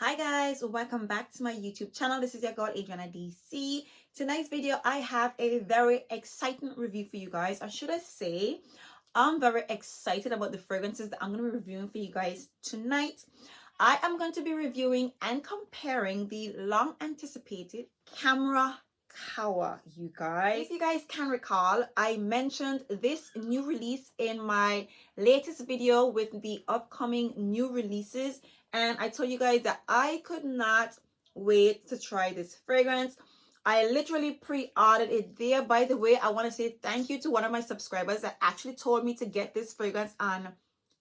Hi guys, welcome back to my YouTube channel. This is your girl Adriana DC. Tonight's video I have a very exciting review for you guys, or should I say I'm very excited about the fragrances that I'm going to be reviewing for you guys tonight. I am going to be reviewing and comparing the long anticipated Khamrah QAHWA, you guys. If you guys can recall, I mentioned this new release in my latest video with the upcoming new releases, and I told you guys that I could not wait to try this fragrance. I literally pre-ordered it there. By the way, I want to say thank you to one of my subscribers that actually told me to get this fragrance on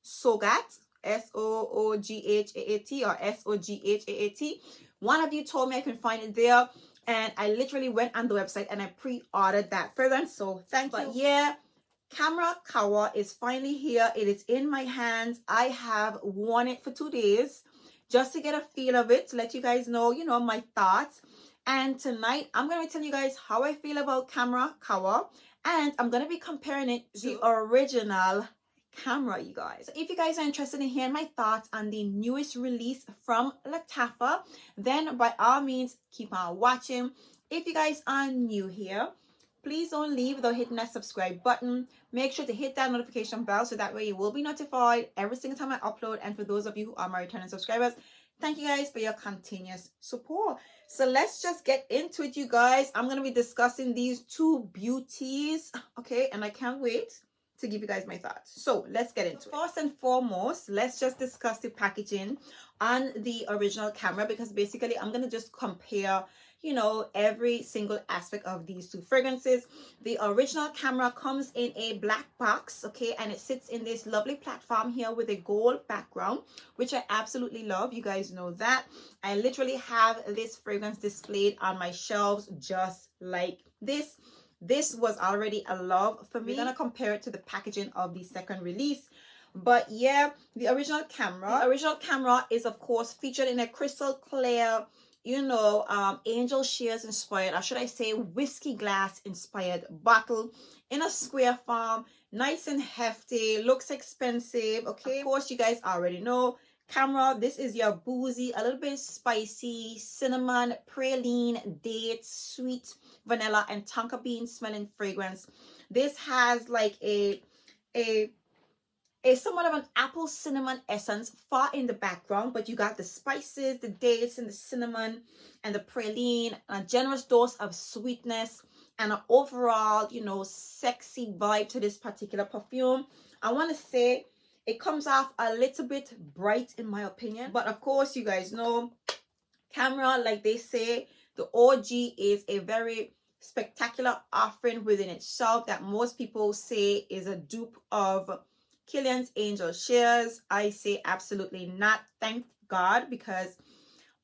SOGAT, SOOGHAAT or SOGHAAT. One of you told me I can find it there, and I literally went on the website and I pre-ordered that fragrance. So thank you. But yeah, Khamrah QAHWA is finally here. It is in my hands. I have worn it for 2 days just to get a feel of it, to let you guys know, my thoughts. And tonight I'm going to tell you guys how I feel about Khamrah QAHWA, and I'm going to be comparing it to the original Khamrah, you guys. So if you guys are interested in hearing my thoughts on the newest release from Lattafa, then by all means keep on watching. If you guys are new here, please don't leave without hitting that subscribe button. Make sure to hit that notification bell so that way you will be notified every single time I upload. And for those of you who are my returning subscribers, thank you guys for your continuous support. So let's just get into it, you guys. I'm going to be discussing these two beauties, okay? And I can't wait to give you guys my thoughts. So let's get into it. First and foremost, let's just discuss the packaging on the original Khamrah, because basically I'm going to just compare every single aspect of these two fragrances. The original Khamrah comes in a black box, okay, and it sits in this lovely platform here with a gold background, which I absolutely love. You guys know that. I literally have this fragrance displayed on my shelves just like this. This was already a love for me. We're gonna compare it to the packaging of the second release. But yeah, the original Khamrah is of course featured in a crystal clear, angel shears inspired, or should I say whiskey glass inspired bottle in a square form, nice and hefty, looks expensive, okay? Of course, you guys already know Khamrah, this is your boozy, a little bit spicy, cinnamon, praline, dates, sweet, vanilla, and tonka bean smelling fragrance. This has like a somewhat of an apple cinnamon essence far in the background, but you got the spices, the dates, and the cinnamon, and the praline, a generous dose of sweetness, and an overall, sexy vibe to this particular perfume. I want to say it comes off a little bit bright in my opinion, but of course, you guys know Khamrah, like they say, the OG is a very spectacular offering within itself that most people say is a dupe of Kilian's Angel Shears. I say absolutely not, thank God, because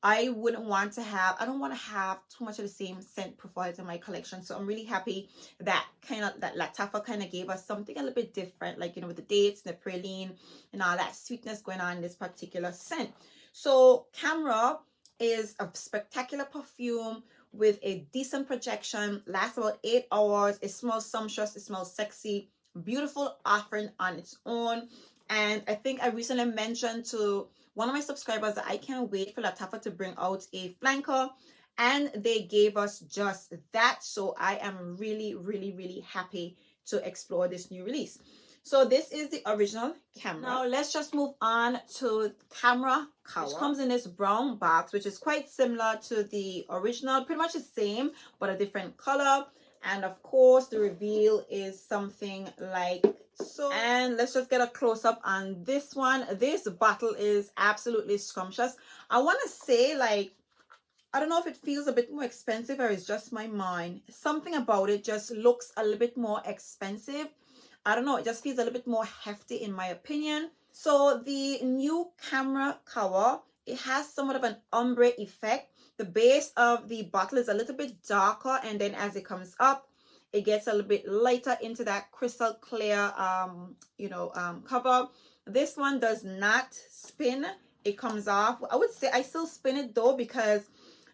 I don't want to have too much of the same scent profiles in my collection. So I'm really happy that Lattafa kind of gave us something a little bit different, like, with the dates, the praline, and all that sweetness going on in this particular scent. So Khamrah is a spectacular perfume with a decent projection, lasts about 8 hours. It smells sumptuous, it smells sexy, beautiful offering on its own. And I think I recently mentioned to one of my subscribers that I can't wait for Lattafa to bring out a flanker, and they gave us just that. So I am really, really, really happy to explore this new release. So this is the original Khamrah. Now let's just move on to Khamrah QAHWA, which comes in this brown box, which is quite similar to the original, pretty much the same, but a different color. And of course, the reveal is something like so. And let's just get a close-up on this one. This bottle is absolutely scrumptious. I want to say, like, I don't know if it feels a bit more expensive or it's just my mind. Something about it just looks a little bit more expensive. I don't know, it just feels a little bit more hefty in my opinion. So the new Khamrah QAHWA, it has somewhat of an ombre effect. The base of the bottle is a little bit darker, and then as it comes up, it gets a little bit lighter into that crystal clear cover. This one does not spin. It comes off. I would say I still spin it though, because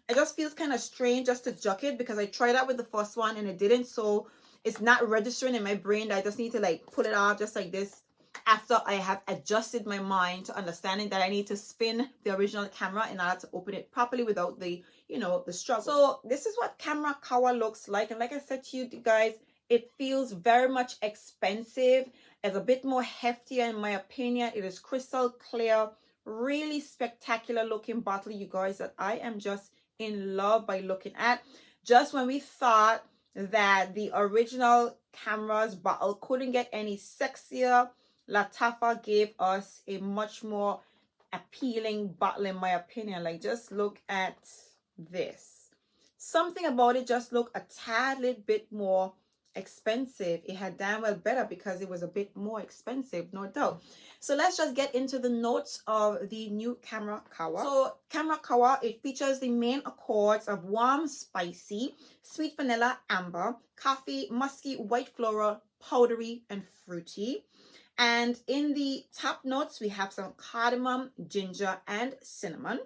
it just feels kind of strange just to juck it, because I tried that with the first one and it didn't. So it's not registering in my brain that I just need to like pull it off just like this after I have adjusted my mind to understanding that I need to spin the original camera in order to open it properly without the, you know, the struggle. So this is what Khamrah QAHWA looks like. And like I said to you guys, it feels very much expensive. It's a bit more heftier in my opinion. It is crystal clear, really spectacular looking bottle, you guys, that I am just in love by looking at. Just when we thought that the original Khamrah's bottle couldn't get any sexier, Lattafa gave us a much more appealing bottle in my opinion. Like, just look at this. Something about it just looked a tad little bit more expensive. It had damn well better because it was a bit more expensive, no doubt. So let's just get into the notes of the new Khamrah QAHWA. So Khamrah QAHWA, it features the main accords of warm, spicy, sweet vanilla, amber, coffee, musky, white floral, powdery, and fruity. And in the top notes, we have some cardamom, ginger, and cinnamon.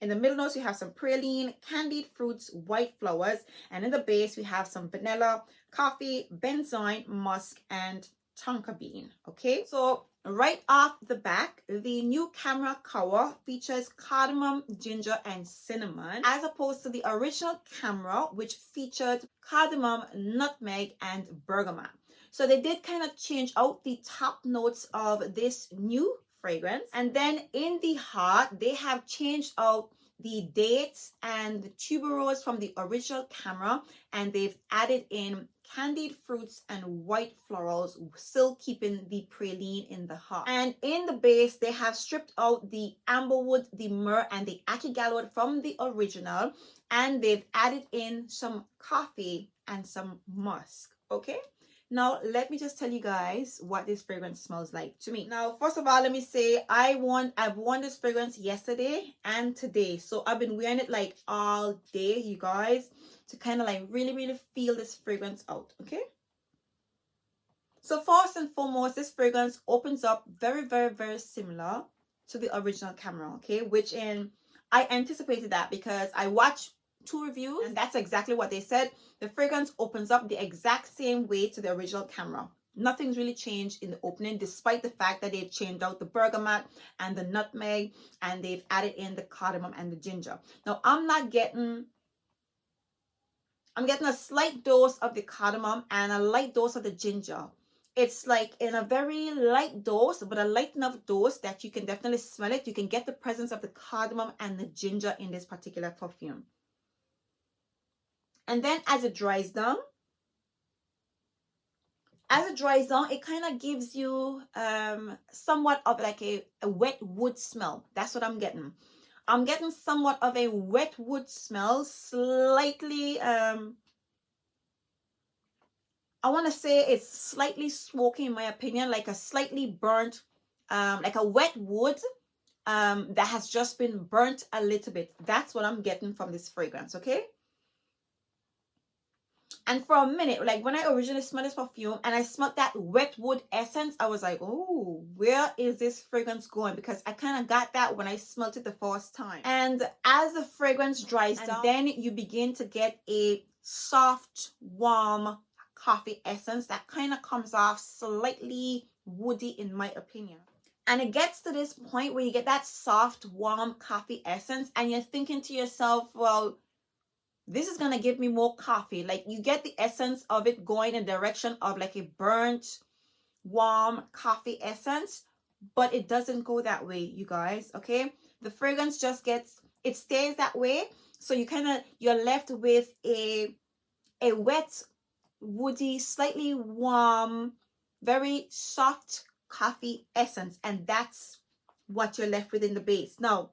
In the middle notes, we have some praline, candied fruits, white flowers. And in the base, we have some vanilla, coffee, benzoin, musk, and tonka bean. Okay, so right off the back, the new Khamrah QAHWA features cardamom, ginger, and cinnamon, as opposed to the original Khamrah, which featured cardamom, nutmeg, and bergamot. So they did kind of change out the top notes of this new fragrance. And then in the heart, they have changed out the dates and the tuberose from the original Khamrah, and they've added in candied fruits and white florals, still keeping the praline in the heart. And in the base, they have stripped out the amberwood, the myrrh, and the ackee from the original, and they've added in some coffee and some musk. Okay, now let me just tell you guys what this fragrance smells like to me. Now, first of all, let me say I've worn this fragrance yesterday and today. So I've been wearing it like all day, you guys, to kind of like really feel this fragrance out. Okay, so first and foremost, this fragrance opens up very similar to the original Khamrah. Okay, which I anticipated that because I watched 2 reviews and that's exactly what they said. The fragrance opens up the exact same way to the original Khamrah. Nothing's really changed in the opening, despite the fact that they've changed out the bergamot and the nutmeg, and they've added in the cardamom and the ginger. Now, I'm getting a slight dose of the cardamom and a light dose of the ginger. It's like in a very light dose, but a light enough dose that you can definitely smell it. You can get the presence of the cardamom and the ginger in this particular perfume. And then as it dries down, it kind of gives you somewhat of like a wet wood smell. That's what I'm getting. I'm getting somewhat of a wet wood smell, slightly, I want to say it's slightly smoky in my opinion, like a slightly burnt, like a wet wood that has just been burnt a little bit. That's what I'm getting from this fragrance, okay? And for a minute, like when I originally smelled this perfume and I smelled that wet wood essence, I was like, oh, where is this fragrance going? Because I kind of got that when I smelled it the first time. And as the fragrance dries down, then you begin to get a soft, warm coffee essence that kind of comes off slightly woody in my opinion. And it gets to this point where you get that soft, warm coffee essence and you're thinking to yourself, well, this is going to give me more coffee. Like you get the essence of it going in the direction of like a burnt, warm coffee essence, but it doesn't go that way, you guys, okay? The fragrance just it stays that way. So you're left with a wet, woody, slightly warm, very soft coffee essence. And that's what you're left with in the base. Now,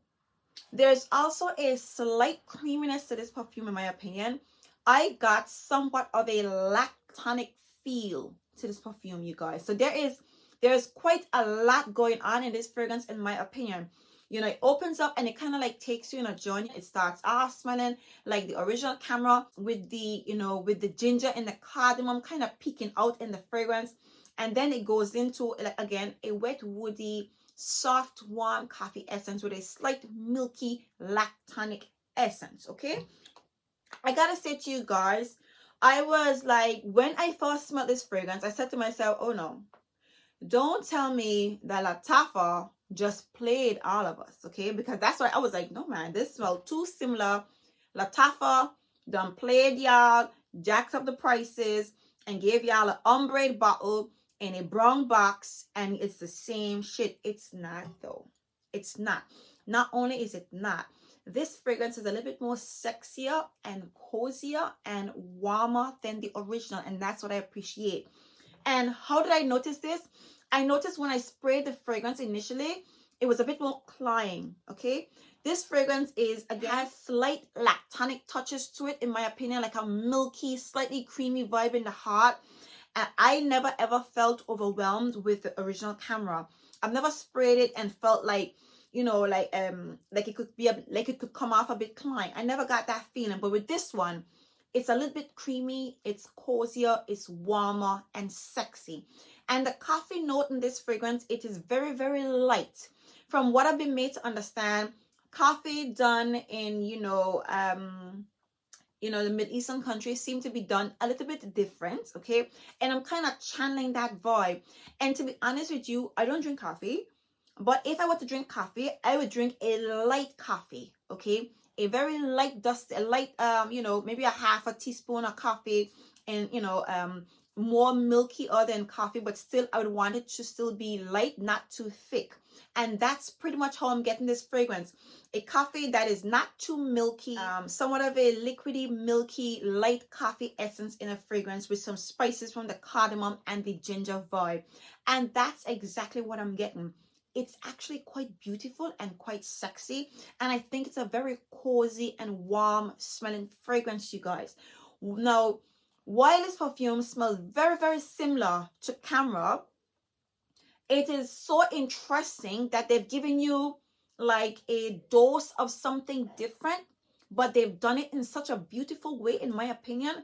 there's also a slight creaminess to this perfume in my opinion. I got somewhat of a lactonic feel to this perfume, you guys. So there's quite a lot going on in this fragrance in my opinion. You know, it opens up and it kind of like takes you in a journey. It starts off smelling like the original Khamrah with the, you know, with the ginger and the cardamom kind of peeking out in the fragrance. And then it goes into, like, again, a wet, woody, soft, warm coffee essence with a slight milky lactonic essence. Okay, I gotta say to you guys, I was like, when I first smelled this fragrance, I said to myself, oh no, don't tell me that Latafa just played all of us, okay? Because that's why I was like, no man, this smelled too similar. Latafa done played y'all, jacked up the prices, and gave y'all an ombre bottle in a brown box, and it's the same shit. It's not though. It's not. Not only is it not, this fragrance is a little bit more sexier and cozier and warmer than the original, and that's what I appreciate. And how did I notice this? I noticed when I sprayed the fragrance initially, it was a bit more cloying, okay? This fragrance has slight lactonic touches to it, in my opinion, like a milky, slightly creamy vibe in the heart. And I never ever felt overwhelmed with the original Khamrah. I've never sprayed it and felt like, you know, like it could be like it could come off a bit cloying. I never got that feeling. But with this one, it's a little bit creamy, it's cozier, it's warmer and sexy. And the coffee note in this fragrance, it is very, very light. From what I've been made to understand, coffee done in, the Middle Eastern countries seem to be done a little bit different, okay? And I'm kind of channeling that vibe. And to be honest with you, I don't drink coffee. But if I were to drink coffee, I would drink a light coffee, okay? A very light dust, a light, maybe a half a teaspoon of coffee, and, more milky other than coffee, but still I would want it to still be light, not too thick. And that's pretty much how I'm getting this fragrance. A coffee that is not too milky, somewhat of a liquidy, milky, light coffee essence in a fragrance with some spices from the cardamom and the ginger vibe. And that's exactly what I'm getting. It's actually quite beautiful and quite sexy. And I think it's a very cozy and warm smelling fragrance, you guys. Now, while this perfume smells very, very similar to Khamrah, it is so interesting that they've given you like a dose of something different, but they've done it in such a beautiful way, in my opinion.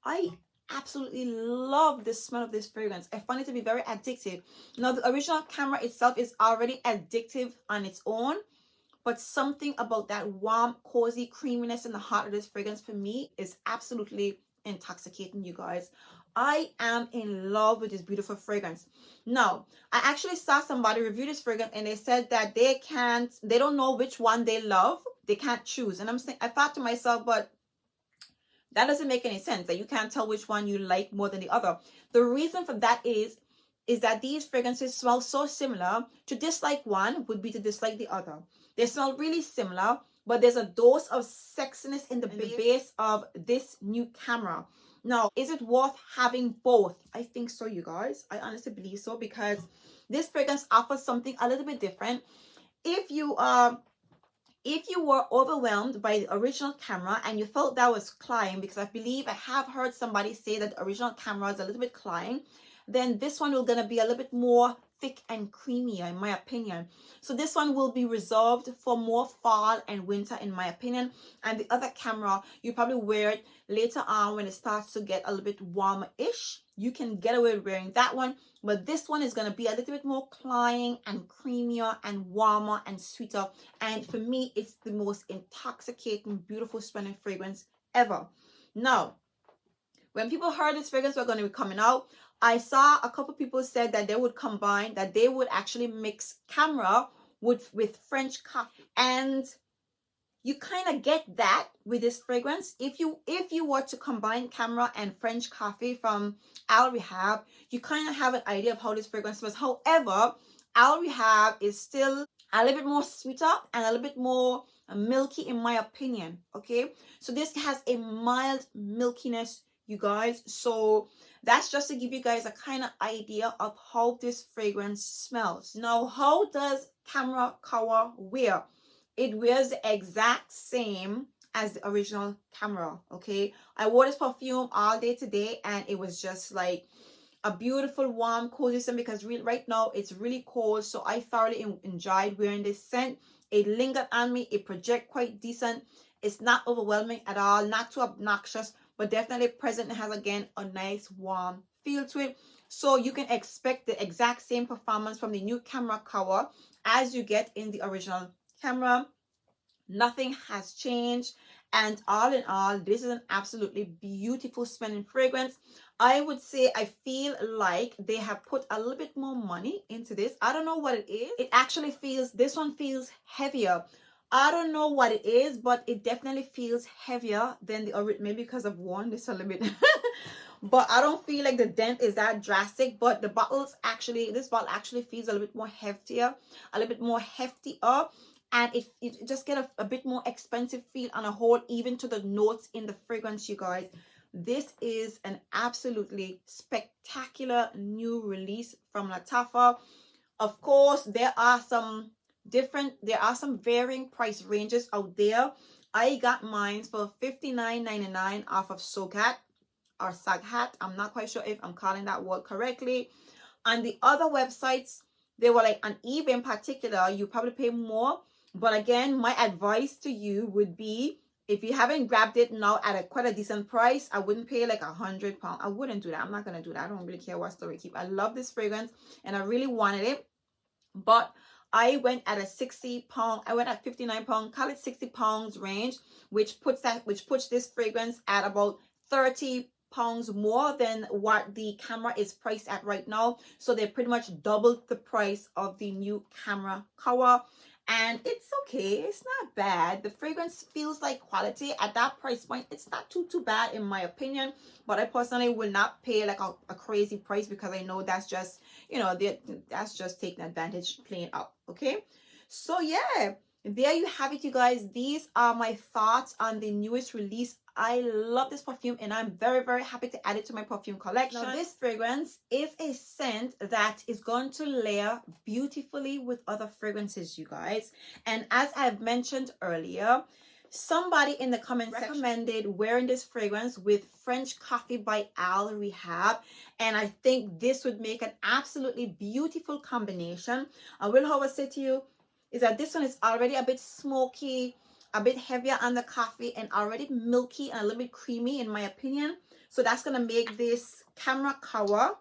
I absolutely love the smell of this fragrance. I find it to be very addictive. Now, the original Khamrah itself is already addictive on its own, but something about that warm, cozy creaminess in the heart of this fragrance for me is absolutely intoxicating, you guys. I am in love with this beautiful fragrance. Now, I actually saw somebody review this fragrance and they said that they don't know which one they love. They can't choose. And I thought to myself, but that doesn't make any sense, that you can't tell which one you like more than the other. The reason for that is that these fragrances smell so similar. To dislike one would be to dislike the other. They smell really similar, but there's a dose of sexiness in the base of this new Khamrah. Now, is it worth having both? I think so, you guys. I honestly believe so, because this fragrance offers something a little bit different. If you were overwhelmed by the original Khamrah and you felt that was cloying, because I believe I have heard somebody say that the original Khamrah is a little bit cloying, then this one will gonna be a little bit more thick and creamier, in my opinion. So this one will be reserved for more fall and winter, in my opinion. And the other Khamrah, you probably wear it later on when it starts to get a little bit warmer-ish. You can get away with wearing that one, but this one is going to be a little bit more cloying and creamier and warmer and sweeter. And for me, it's the most intoxicating, beautiful smelling fragrance ever. Now, when people heard this fragrance was going to be coming out, I saw a couple people said that they would combine, that they would actually mix Khamrah with French coffee. And you kind of get that with this fragrance. If you were to combine Khamrah and French coffee from Al Rehab, you kind of have an idea of how this fragrance smells. However, Al Rehab is still a little bit more sweeter and a little bit more milky, in my opinion. Okay, so this has a mild milkiness, you guys. So that's just to give you guys a kind of idea of how this fragrance smells. Now, how does Khamrah QAHWA wear? It wears the exact same as the original Khamrah, okay? I wore this perfume all day today, and it was just like a beautiful, warm, cozy scent, because right now it's really cold, so I thoroughly enjoyed wearing this scent. It lingered on me. It projects quite decent. It's not overwhelming at all, not too obnoxious, but definitely present and has, again, a nice, warm feel to it. So you can expect the exact same performance from the new Khamrah QAHWA as you get in the original Khamrah. Nothing has changed. And all in all, this is an absolutely beautiful smelling fragrance. I would say I feel like they have put a little bit more money into this. I don't know what it is. It actually feels, this one feels heavier. I don't know what it is, but it definitely feels heavier than the original. Maybe because I've worn this a little bit. But I don't feel like the dent is that drastic. But the bottles actually, this bottle actually feels a little bit more heftier, a little bit more heftier. And it just get a bit more expensive feel on a whole, even to the notes in the fragrance, you guys. This is an absolutely spectacular new release from Lattafa. Of course, there are some varying price ranges out there. I got mine for $59.99 off of Sogat or Saghat. I'm not quite sure if I'm calling that word correctly. On the other websites, they were like, on eBay in particular, you probably pay more. But again, my advice to you would be, if you haven't grabbed it now at quite a decent price, I wouldn't pay like £100. I wouldn't do that. I'm not going to do that. I don't really care what store you keep. I love this fragrance and I really wanted it. But I went at a £60, I went at £59, call it £60 range, which puts this fragrance at about £30 more than what the Khamrah is priced at right now. So they pretty much doubled the price of the new Khamrah QAHWA. And it's okay, it's not bad. The fragrance feels like quality at that price point. It's not too bad in my opinion, but I personally will not pay like a crazy price, because I know that's just, you know, that's just taking advantage, playing up. Okay, so yeah, there you have it, you guys. These are my thoughts on the newest release. I love this perfume and I'm very happy to add it to my perfume collection. Now, this fragrance is a scent that is going to layer beautifully with other fragrances, you guys. And as I've mentioned earlier, somebody in the comments recommended wearing this fragrance with French Coffee by Al Rehab, and I think this would make an absolutely beautiful combination. I will, however, say to you is that this one is already a bit smoky, a bit heavier on the coffee, and already milky and a little bit creamy in my opinion. So that's going to make this Khamrah QAHWA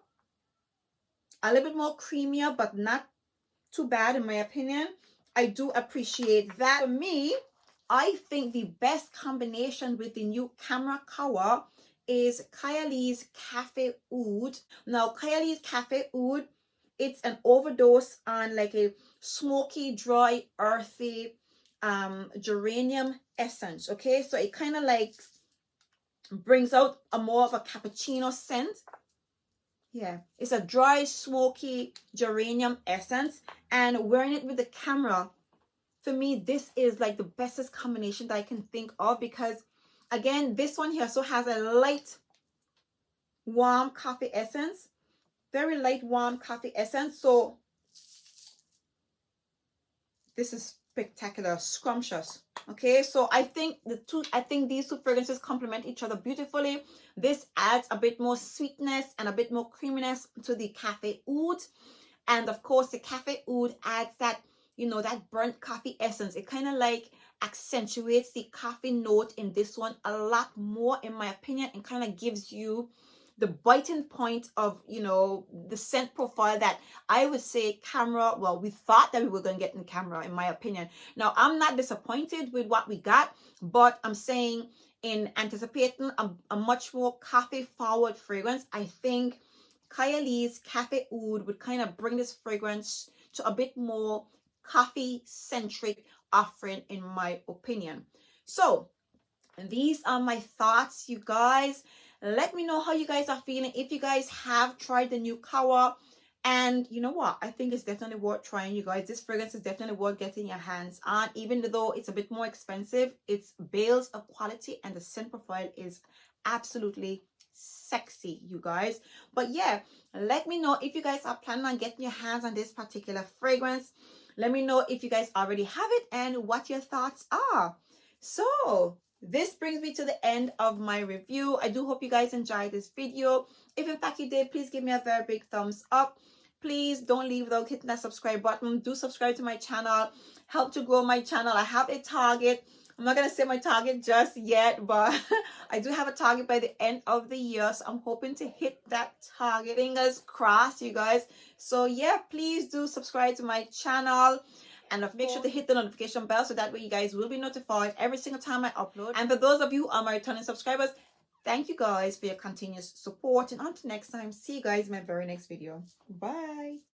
a little bit more creamier, but not too bad in my opinion. I do appreciate that. For me, I think the best combination with the new Khamrah QAHWA is Kyalie's Cafe Oud. Now, Kyalie's Cafe Oud, it's an overdose on like a smoky, dry, earthy geranium essence. Okay, so it kind of like brings out a more of a cappuccino scent. Yeah, it's a dry, smoky geranium essence, and wearing it with the Khamrah, for me, this is like the bestest combination that I can think of, because again, this one here also has a light, warm coffee essence, very light, warm coffee essence. So this is spectacular, scrumptious. Okay, so I think these two fragrances complement each other beautifully. This adds a bit more sweetness and a bit more creaminess to the Cafe Oud, and of course the Cafe Oud adds that, you know, that burnt coffee essence. It kind of like accentuates the coffee note in this one a lot more in my opinion, and kind of gives you the biting point of, you know, the scent profile that I would say Khamrah, well, we thought that we were going to get in Khamrah, in my opinion. Now, I'm not disappointed with what we got, but I'm saying in anticipating a much more coffee forward fragrance, I think Kyalie's Cafe Oud would kind of bring this fragrance to a bit more coffee centric offering, in my opinion. So these are my thoughts, you guys. Let me know how you guys are feeling, if you guys have tried the new QAHWA. And you know what, I think it's definitely worth trying, you guys. This fragrance is definitely worth getting your hands on, even though it's a bit more expensive. It's bales of quality and the scent profile is absolutely sexy, you guys. But yeah, let me know if you guys are planning on getting your hands on this particular fragrance. Let me know if you guys already have it and what your thoughts are. So this brings me to the end of my review. I do hope you guys enjoyed this video. If in fact you did, please give me a very big thumbs up. Please don't leave without hitting that subscribe button. Do subscribe to my channel. Help to grow my channel. I have a target. I'm not going to say my target just yet, but I do have a target by the end of the year. So I'm hoping to hit that target. Fingers crossed, you guys. So yeah, please do subscribe to my channel. And make sure to hit the notification bell so that way you guys will be notified every single time I upload. And for those of you who are my returning subscribers, thank you guys for your continuous support. And until next time, see you guys in my very next video. Bye.